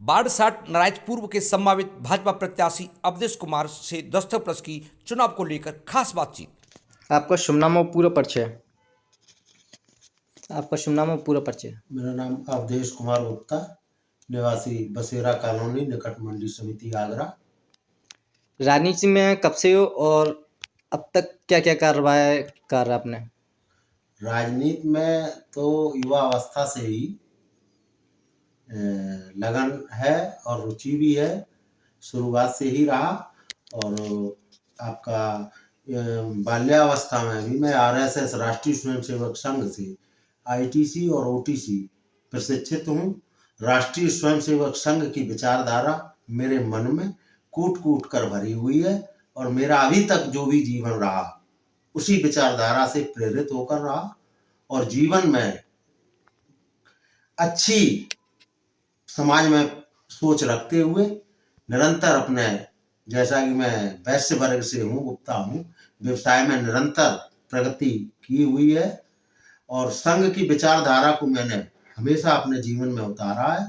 बाढ़साट नारायण पूर्व के संभावित भाजपा प्रत्याशी अवधेश कुमार से दस्तक प्लस की चुनाव को लेकर खास बातचीत। आपका शुभ नाम और पूरा परिचय। आपका शुभ नाम और पूरा परिचय। मेरा नाम अवधेश कुमार गुप्ता, निवासी बसेरा कॉलोनी, निकट मंडी समिति, आगरा। राजनीति में कब से हो और अब तक क्या क्या कार्रवाई कर रहा आपने? राजनीति में तो युवा अवस्था से ही लगन है और रुचि भी है, शुरुआत से ही रहा। और आपका बाल्यावस्था में भी मैं आरएसएस राष्ट्रीय स्वयंसेवक संघ से आईटीसी और ओटीसी प्रशिक्षित हूँ। राष्ट्रीय स्वयंसेवक संघ की विचारधारा मेरे मन में कूट कूट कर भरी हुई है और मेरा अभी तक जो भी जीवन रहा उसी विचारधारा से प्रेरित होकर रहा और जीवन में अच्छी समाज में सोच रखते हुए निरंतर अपने, जैसा कि मैं वैश्य वर्ग से हूँ, गुप्ता हूँ, व्यवसाय में निरंतर प्रगति की हुई है और संघ की विचारधारा को मैंने हमेशा अपने जीवन में उतारा है।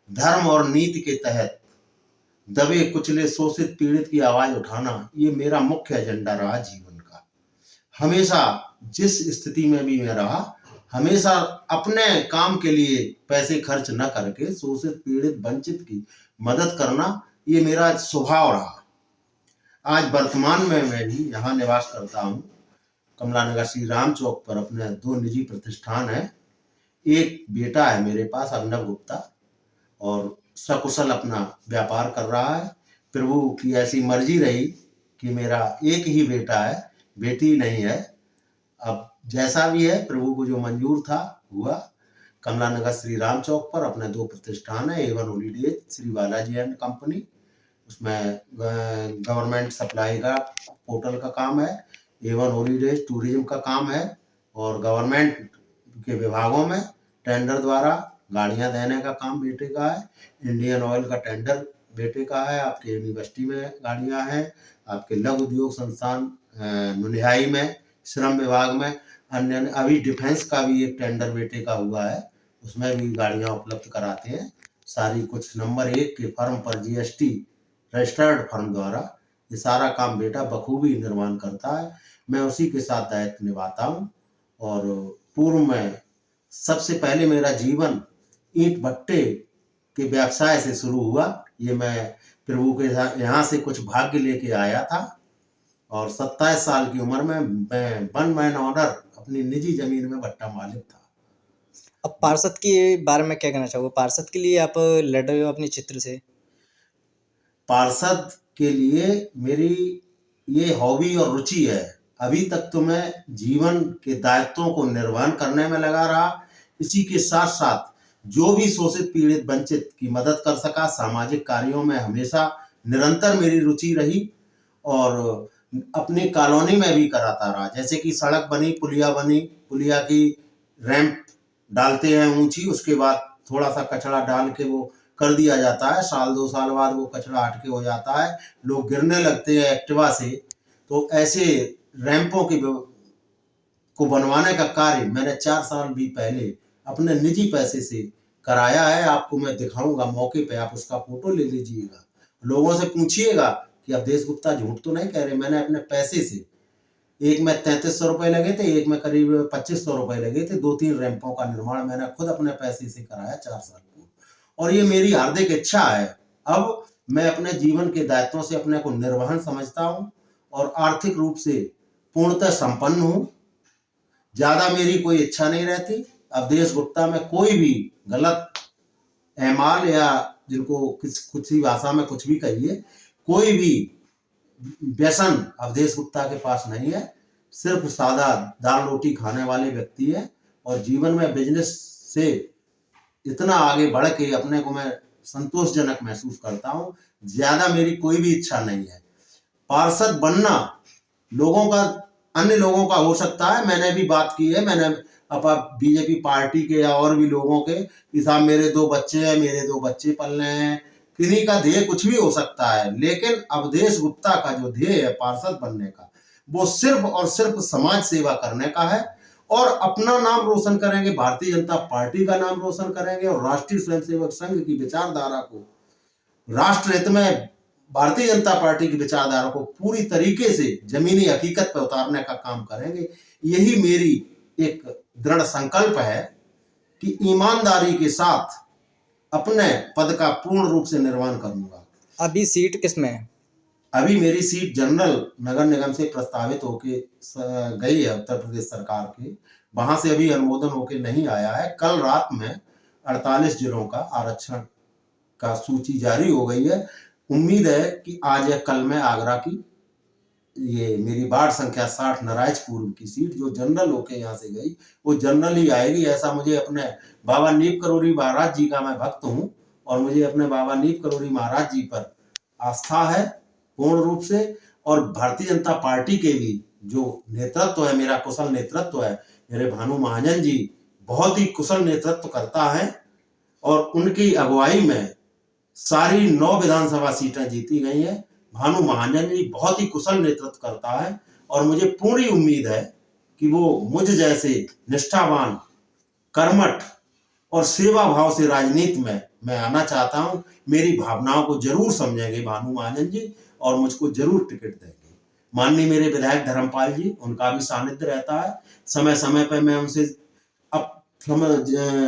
धर्म और नीति के तहत दबे कुचले शोषित पीड़ित की आवाज उठाना, ये मेरा मुख्य एजेंडा रहा जीवन का। हमेशा जिस स्थिति में भी मैं रहा, हमेशा अपने काम के लिए पैसे खर्च न करके शोषित पीड़ित वंचित की मदद करना, ये मेरा स्वभाव रहा। आज वर्तमान में मैं भी यहाँ निवास करता हूँ। कमला नगर श्री राम चौक पर अपने 2 निजी प्रतिष्ठान है। एक बेटा है मेरे पास, अभिनव गुप्ता, और सकुशल अपना व्यापार कर रहा है। प्रभु की ऐसी मर्जी रही कि मेरा एक ही बेटा है, बेटी नहीं है। अब जैसा भी है, प्रभु को जो मंजूर था हुआ। कमला नगर श्री राम चौक पर अपने 2 प्रतिष्ठान है। A1 holidays Shri Balaji and company, उसमें गवर्नमेंट सप्लाई का पोर्टल का काम है। A1 हॉलीडेज टूरिज्म का काम है और गवर्नमेंट के विभागों में टेंडर द्वारा गाड़ियां देने का काम बेटे का है। इंडियन ऑयल का टेंडर बेटे का है। आपके यूनिवर्सिटी में गाड़ियां हैं, आपके लघु उद्योग संस्थान नुनिहाई में, श्रम विभाग में, अन्य अभी डिफेंस का भी एक टेंडर बेटे का हुआ है, उसमें भी गाड़ियां उपलब्ध कराते हैं। सारी कुछ नंबर 1 के फर्म पर जीएसटी रजिस्टर्ड फर्म द्वारा ये सारा काम बेटा बखूबी निर्माण करता है। मैं उसी के साथ दायित्व निभाता हूँ। और पूर्व में सबसे पहले मेरा जीवन ईंट भट्टे के व्यवसाय से शुरू हुआ। ये मैं प्रभु के यहाँ से कुछ भाग्य लेके आया था और 27 साल की उम्र में मैं 1 मैन ऑर्डर अपनी निजी जमीन में भट्टा मालिक था। अब पार्षद के बारे में क्या कहना चाहोगे? पार्षद के लिए आप लड़ रहे हो अपने क्षेत्र से। पार्षद के लिए मेरी ये हॉबी और रुचि है। अभी तक तो मैं जीवन के दायित्वों को निर्वहन करने में लगा रहा। इसी के साथ साथ जो भी शोषित पीड़ित वंचित की मदद कर सका, सामाजिक कार्यों में हमेशा निरंतर मेरी रुचि रही और अपनी कॉलोनी में भी कराता रहा। जैसे कि सड़क बनी, पुलिया की रैंप डालते हैं ऊंची, उसके बाद थोड़ा सा कचरा डाल के वो कर दिया जाता है। 1-2 साल बाद वो कचरा हटके हो जाता है, लोग गिरने लगते हैं एक्टिवा से। तो ऐसे रैंपों को बनवाने का कार्य मैंने 4 साल भी पहले अपने निजी पैसे से कराया है। आपको मैं दिखाऊंगा मौके पे, आप उसका फोटो ले लीजिएगा। लोगों से पूछिएगा कि अवधेश गुप्ता झूठ तो नहीं कह रहे। मैंने अपने पैसे से, एक में 3300 रुपये लगे थे, एक में करीब 2500 रुपये लगे थे। 2-3 रैंपों का निर्माण मैंने खुद अपने पैसे से कराया 4 साल पूर्व और ये मेरी हार्दिक इच्छा है। अब मैं अपने जीवन के दायित्वों से अपने को निर्वहन समझता हूँ और आर्थिक रूप से पूर्णतः संपन्न हूँ। ज़्यादा मेरी कोई इच्छा नहीं रहती। अवधेश गुप्ता में कोई भी गलत एमाल या जिनको कुछ ही भाषा में कुछ भी कहिए, कोई भी व्यसन अवधेश गुप्ता के पास नहीं है। सिर्फ सादा दाल रोटी खाने वाले व्यक्ति है और जीवन में बिजनेस से इतना आगे बढ़ के अपने को मैं संतोषजनक महसूस करता हूँ। ज्यादा मेरी कोई भी इच्छा नहीं है। पार्षद बनना लोगों का, अन्य लोगों का हो सकता है। मैंने भी बात की है, मैंने बीजेपी पार्टी के या और भी लोगों के कि साहब मेरे 2 बच्चे हैं, मेरे 2 बच्चे पल रहे हैं, किन्हीं का ध्येय कुछ भी हो सकता है। लेकिन अवधेश गुप्ता का जो ध्येय है पार्षद बनने का, वो सिर्फ और सिर्फ समाज सेवा करने का है और अपना नाम रोशन करेंगे, भारतीय जनता पार्टी का नाम रोशन करेंगे और राष्ट्रीय स्वयंसेवक संघ की विचारधारा को राष्ट्र हित में भारतीय जनता पार्टी की विचारधारा को पूरी तरीके से जमीनी हकीकत पर उतारने का काम करेंगे। यही मेरी एक दृढ़ संकल्प है कि ईमानदारी के साथ अपने पद का पूर्ण रूप से निर्वहन करूंगा। अभी सीट किस में है? अभी मेरी सीट जनरल नगर निगम से प्रस्तावित होके गई है उत्तर प्रदेश सरकार के, वहां से अभी अनुमोदन होके नहीं आया है। कल रात में 48 जिलों का आरक्षण का सूची जारी हो गई है। उम्मीद है कि आज या कल में आगरा की ये मेरी वार्ड संख्या 60 नारायज पूर्व की सीट जो जनरल होके यहाँ से गई वो जनरल ही आएगी। ऐसा मुझे अपने बाबा नीप करोड़ी महाराज जी का, मैं भक्त हूँ और मुझे अपने बाबा नीप करोड़ी महाराज जी पर आस्था है पूर्ण रूप से। और भारतीय जनता पार्टी के भी जो नेतृत्व है, मेरा कुशल नेतृत्व है, मेरे भानु महाजन जी बहुत ही कुशल नेतृत्व करता है और उनकी अगुवाई में सारी 9 विधानसभा सीटें जीती गई हैं। भानु महाजन जी बहुत ही कुशल नेतृत्व करता है और मुझे पूरी उम्मीद है कि वो मुझ जैसे निष्ठावान, कर्मठ और सेवा भाव से राजनीति में मैं आना चाहता हूं। मेरी भावनाओं को जरूर समझेंगे भानु महाजन जी और मुझको जरूर टिकट देंगे। माननीय मेरे विधायक धर्मपाल जी, उनका भी सानिध्य रहता है। समय समय पर मैं उनसे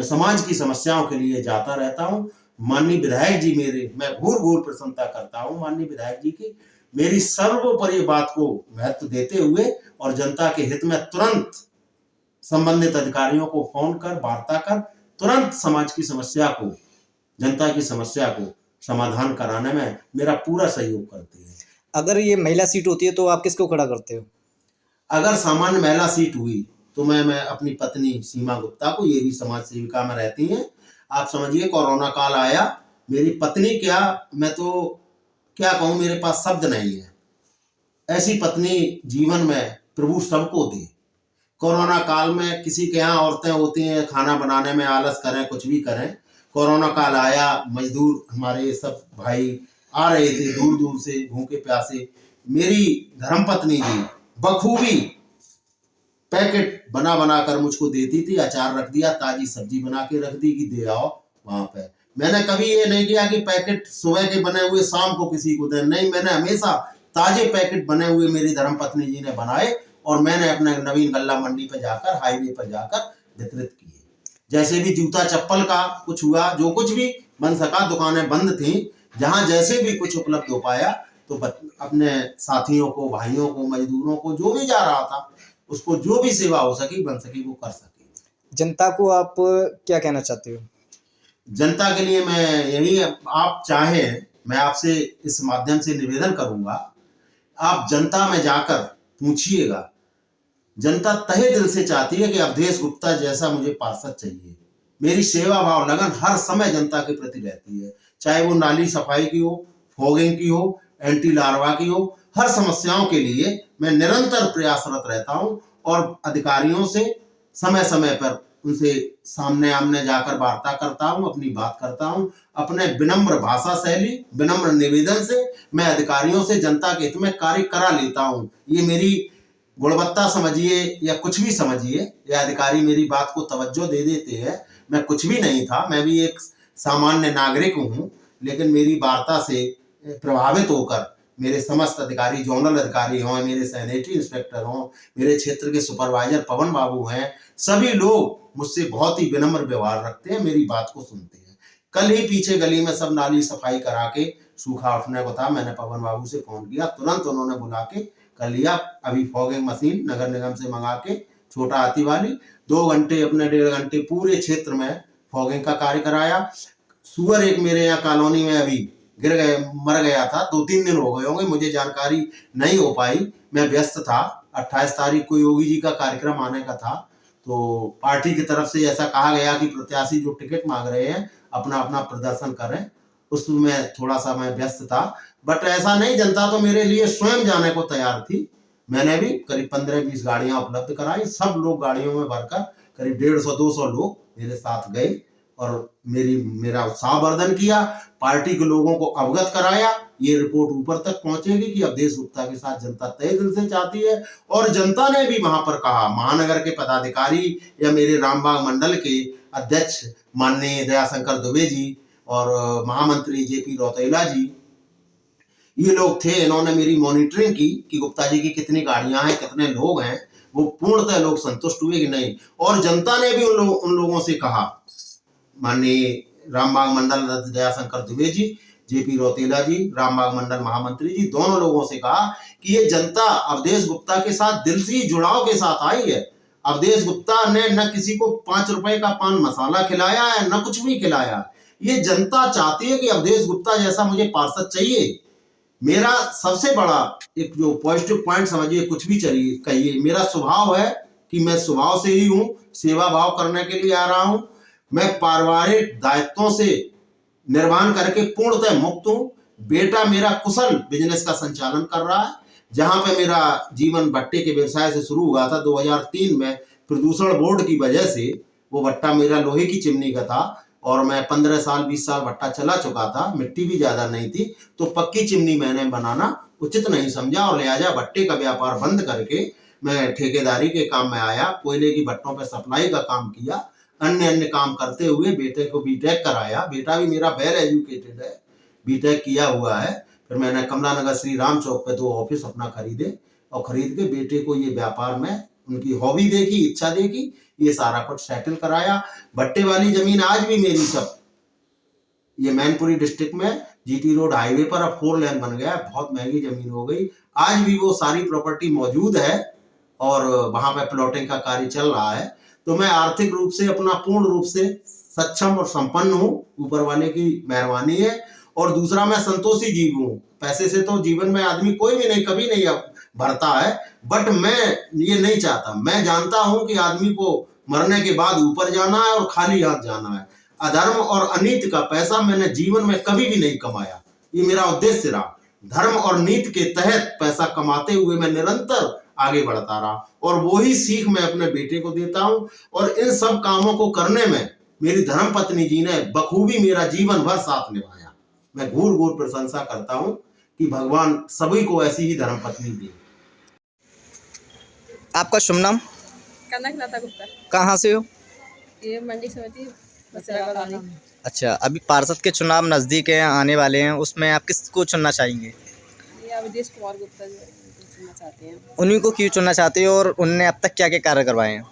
समाज की समस्याओं के लिए जाता रहता हूं। माननीय विधायक जी मेरे, मैं घूर घूर प्रशंसा करता हूं माननीय विधायक जी की, मेरी सर्वोपरि बात को महत्व देते हुए और जनता के हित में तुरंत संबंधित अधिकारियों को फोन कर, वार्ता कर, तुरंत समाज की समस्या को, जनता की समस्या को समाधान कराने में मेरा पूरा सहयोग करते हैं। अगर ये महिला सीट होती है तो आप किसको खड़ा करते हो? अगर सामान्य महिला सीट हुई तो मैं अपनी पत्नी सीमा गुप्ता को, ये भी समाज सेविका में रहती हैं। आप समझिए कोरोना काल आया, मेरी पत्नी क्या, मैं तो क्या कहूँ, मेरे पास शब्द नहीं है। ऐसी पत्नी जीवन में प्रभु सबको दे। कोरोना काल में किसी के यहाँ औरतें होती हैं खाना बनाने में आलस करें, कुछ भी करें। कोरोना काल आया, मजदूर हमारे सब भाई आ रहे थे दूर दूर से भूखे प्यासे। मेरी धर्मपत्नी जी बखूबी पैकेट बना बना कर मुझको देती थी। अचार रख दिया, ताजी सब्जी बना के रख दी कि दे आओ वहां पे। मैंने कभी ये नहीं किया कि पैकेट सुबह के बने हुए शाम को किसी को दे, नहीं, मैंने हमेशा ताजे पैकेट बने हुए मेरी धर्मपत्नी जी ने बनाए और मैंने अपने नवीन गल्ला मंडी पर जाकर, हाईवे पर जाकर वितरित किए। जैसे भी जूता चप्पल का कुछ हुआ, जो कुछ भी बन सका, दुकानें बंद थी, जहां जैसे भी कुछ उपलब्ध हो पाया तो अपने साथियों को, भाइयों को, मजदूरों को, जो भी जा रहा था उसको जो भी सेवा हो सकी, बन सकी, वो कर सके। जनता को आप क्या कहना चाहते हो? जनता के लिए मैं यही, आप चाहें, मैं आपसे इस माध्यम से निवेदन करूंगा, आप जनता में जाकर पूछिएगा। जनता तहे दिल से चाहती है कि अवधेश गुप्ता जैसा मुझे पार्षद चाहिए। मेरी सेवा भाव लगन हर समय जनता के प्रति रहती है, चाहे वो नाली सफाई की हो, फॉगिंग की हो, एंटी लार्वा की हो, हर समस्याओं के लिए मैं निरंतर प्रयासरत रहता हूं और अधिकारियों से समय समय पर उनसे सामने आमने जाकर वार्ता करता हूं, अपनी बात करता हूं। अपने विनम्र भाषा शैली, विनम्र निवेदन से मैं अधिकारियों से जनता के हित में कार्य करा लेता हूं। ये मेरी गुणवत्ता समझिए या कुछ भी समझिए, या अधिकारी मेरी बात को तवज्जो दे देते हैं। मैं कुछ भी नहीं था, मैं भी एक सामान्य नागरिक हूँ, लेकिन मेरी वार्ता से प्रभावित होकर मेरे समस्त अधिकारी, जोनल अधिकारी हों, मेरे सैनिटरी इंस्पेक्टर हों, मेरे क्षेत्र के सुपरवाइजर पवन बाबू हैं, सभी लोग मुझसे बहुत ही विनम्र व्यवहार रखते हैं, मेरी बात को सुनते हैं। कल ही पीछे गली में सब नाली सफाई करा के सूखा उठने को था, मैंने पवन बाबू से फोन किया, तुरंत उन्होंने बुला के कर लिया। अभी फॉगिंग मशीन नगर निगम से मंगा के, छोटा हाथी वाली, 2 घंटे अपने 1.5 घंटे पूरे क्षेत्र में फॉगिंग का कार्य कराया। सुअर एक मेरे यहाँ कॉलोनी में अभी गिर गए, मर गया था, 2-3 दिन हो गए होंगे, मुझे जानकारी नहीं हो पाई, मैं व्यस्त था। 28 तारीख को योगी जी का कार्यक्रम आने का था, तो पार्टी की तरफ से ऐसा कहा गया कि प्रत्याशी जो टिकट मांग रहे हैं अपना अपना प्रदर्शन करें, उसमें थोड़ा सा मैं व्यस्त था। बट ऐसा नहीं, जनता तो मेरे लिए स्वयं जाने को तैयार थी। मैंने भी करीब 15-20 गाड़ियां उपलब्ध कराई, सब लोग गाड़ियों में भरकर करीब 150-200 लोग मेरे साथ गए और मेरा उत्साहवर्धन किया, पार्टी के लोगों को अवगत कराया। ये रिपोर्ट ऊपर तक पहुंचेगी कि अवधेश गुप्ता के साथ जनता तहे दिल से चाहती है। और जनता ने भी वहां पर कहा, महानगर के पदाधिकारी या मेरे रामबाग मंडल के अध्यक्ष माननीय दयाशंकर दुबे जी, और महामंत्री जेपी रौतेला जी, ये लोग थे। इन्होंने मेरी मॉनिटरिंग की कि गुप्ता जी की कितनी गाड़ियां हैं, कितने लोग हैं। वो पूर्णतः लोग संतुष्ट हुए कि नहीं। और जनता ने भी उन लोगों से कहा, माननीय रामबाग मंडल दयाशंकर दुबे जी, जेपी रौतेला जी, रामबाग मंडल महामंत्री जी, दोनों लोगों से कहा कि ये जनता अवधेश गुप्ता के साथ दिल से जुड़ाव के साथ आई है। अवधेश गुप्ता ने न किसी को 5 रुपए का पान मसाला खिलाया है, न कुछ भी खिलाया। ये जनता चाहती है कि अवधेश गुप्ता जैसा मुझे पार्षद चाहिए। मेरा सबसे बड़ा एक जो पॉजिटिव पॉइंट समझिए, कुछ भी चलिए कहिए, मेरा स्वभाव है कि मैं स्वभाव से ही हूँ, सेवा भाव करने के लिए आ रहा हूँ। मैं पारिवारिक दायित्वों से निर्वहन करके पूर्णतः मुक्त हूँ। बेटा मेरा कुशल बिजनेस का संचालन कर रहा है। जहां पे मेरा जीवन भट्टे के व्यवसाय से शुरू हुआ था 2003 में, प्रदूषण बोर्ड की वजह से वो भट्टा मेरा लोहे की चिमनी का था और मैं 15 साल 20 साल भट्टा चला चुका था, मिट्टी भी ज्यादा नहीं थी, तो पक्की चिमनी मैंने बनाना उचित नहीं समझा और लिहाजा भट्टे का व्यापार बंद करके मैं ठेकेदारी के काम में आया। कोयले की भट्टों पर सप्लाई का काम किया, अन्य काम करते हुए बेटे को बीटेक कराया। बेटा भी मेरा वेल एजुकेटेड है, बीटेक किया हुआ है। फिर मैंने कमला नगर श्री राम चौक पे 2 ऑफिस अपना खरीदे और खरीद के बेटे को ये व्यापार में उनकी हॉबी देखी, इच्छा देखी, ये सारा कुछ सेटल कराया। भट्टे वाली जमीन आज भी मेरी सब, ये मैनपुरी डिस्ट्रिक्ट में जीटी रोड हाईवे पर अब 4 लेन बन गया, बहुत महंगी जमीन हो गई। आज भी वो सारी प्रॉपर्टी मौजूद है और वहां पे प्लॉटिंग का कार्य चल रहा है। तो मैं आर्थिक रूप से अपना पूर्ण रूप से सक्षम और संपन्न हूँ, ऊपर वाले की मेहरबानी है। और दूसरा, मैं संतोषी जीव हूँ। पैसे से तो जीवन में आदमी कोई भी नहीं, कभी नहीं भरता है, बट मैं ये नहीं चाहता। मैं जानता हूँ कि आदमी को मरने के बाद ऊपर जाना है और खाली हाथ जाना है। अधर्म और अनीति का पैसा मैंने जीवन में कभी भी नहीं कमाया, ये मेरा उद्देश्य रहा। धर्म और नीति के तहत पैसा कमाते हुए मैं निरंतर आगे बढ़ता रहा और वही सीख मैं अपने बेटे को देता हूँ। और इन सब कामों को करने में मेरी धर्मपत्नी जी ने बखूबी मेरा जीवन भर साथ निभाया। मैं घूर घूर प्रशंसा करता हूँ कि भगवान सभी को ऐसी ही धर्मपत्नी दे। आपका शुभ नाम? कनक लता गुप्ता। कहाँ से हो? ये मंडी समिति बसरा कॉलोनी। अच्छा, अभी पार्षद के चुनाव नज़दीक हैं, आने वाले हैं, उसमें आप किसको चुनना चाहेंगे? ये अवधेश कुमार गुप्ता जो चुनना चाहते हैं। उन्हीं को क्यों चुनना चाहते हो और उनने अब तक क्या क्या कार्य करवाए हैं?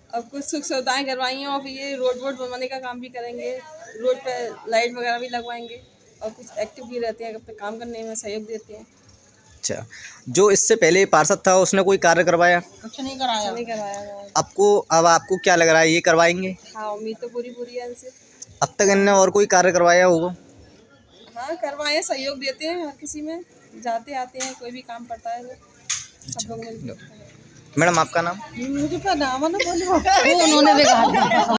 अब कुछ सुख सुविधाएं करवाई हैं और फिर ये रोड बनवाने का काम भी करेंगे, रोड पे लाइट वगैरह भी लगवाएंगे और कुछ एक्टिव भी रहते हैं, अपने काम करने में सहयोग देते हैं। अच्छा, जो इससे पहले पार्षद था उसने कोई कार्य करवाया? कुछ नहीं करवाया। अब आपको क्या लग रहा है, ये करवाएंगे? हाँ, उम्मीद तो पूरी है इनसे। अब तक इनने और कोई कार्य करवाया होगा? हाँ, करवाए, सहयोग देते हैं, हर किसी में जाते आते हैं, कोई भी काम पड़ता है सब लोग मिलकर। मैडम, आपका नाम? मुझे पता नाम ना बोलो, उन्होंने भी कहा।